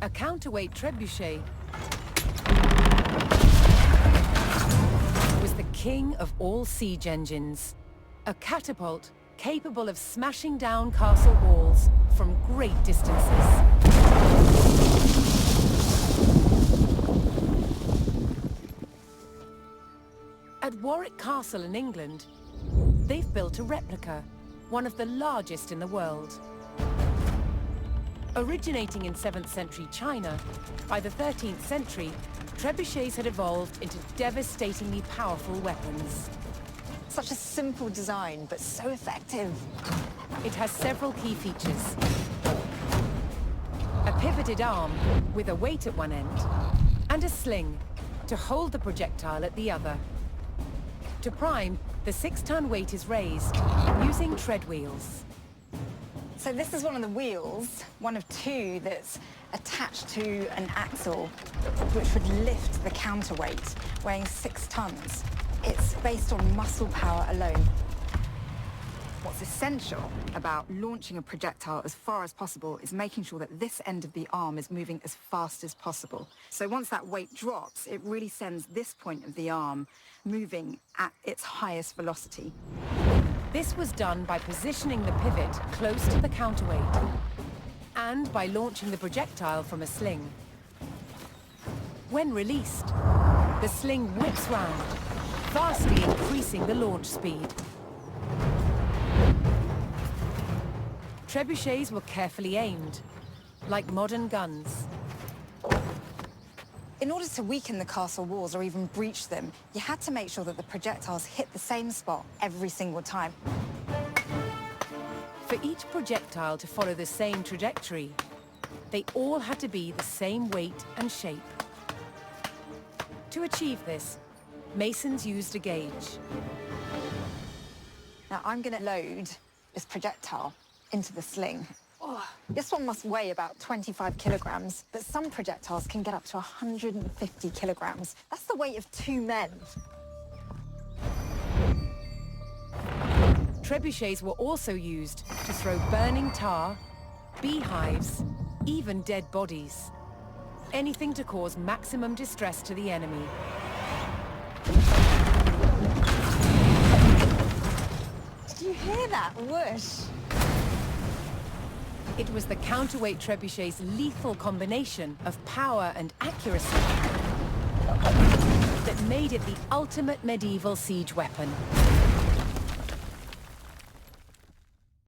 A counterweight trebuchet was the king of all siege engines. A catapult capable of smashing down castle walls from great distances. At Warwick Castle in England, they've built a replica, one of the largest in the world. Originating in 7th century China, by the 13th century, trebuchets had evolved into devastatingly powerful weapons. Such a simple design, but so effective. It has several key features. A pivoted arm with a weight at one end, and a sling to hold the projectile at the other. To prime, the 6-ton weight is raised using tread wheels. So this is one of the wheels, one of two that's attached to an axle, which would lift the counterweight, weighing 6 tons. It's based on muscle power alone. What's essential about launching a projectile as far as possible is making sure that this end of the arm is moving as fast as possible. So once that weight drops, it really sends this point of the arm moving at its highest velocity. This was done by positioning the pivot close to the counterweight and by launching the projectile from a sling. When released, the sling whips round, vastly increasing the launch speed. Trebuchets were carefully aimed, like modern guns. In order to weaken the castle walls or even breach them, you had to make sure that the projectiles hit the same spot every single time. For each projectile to follow the same trajectory, they all had to be the same weight and shape. To achieve this, masons used a gauge. Now I'm going to load this projectile into the sling. Oh, this one must weigh about 25 kilograms, but some projectiles can get up to 150 kilograms. That's the weight of 2 men. Trebuchets were also used to throw burning tar, beehives, even dead bodies. Anything to cause maximum distress to the enemy. Did you hear that whoosh? It was the counterweight trebuchet's lethal combination of power and accuracy that made it the ultimate medieval siege weapon.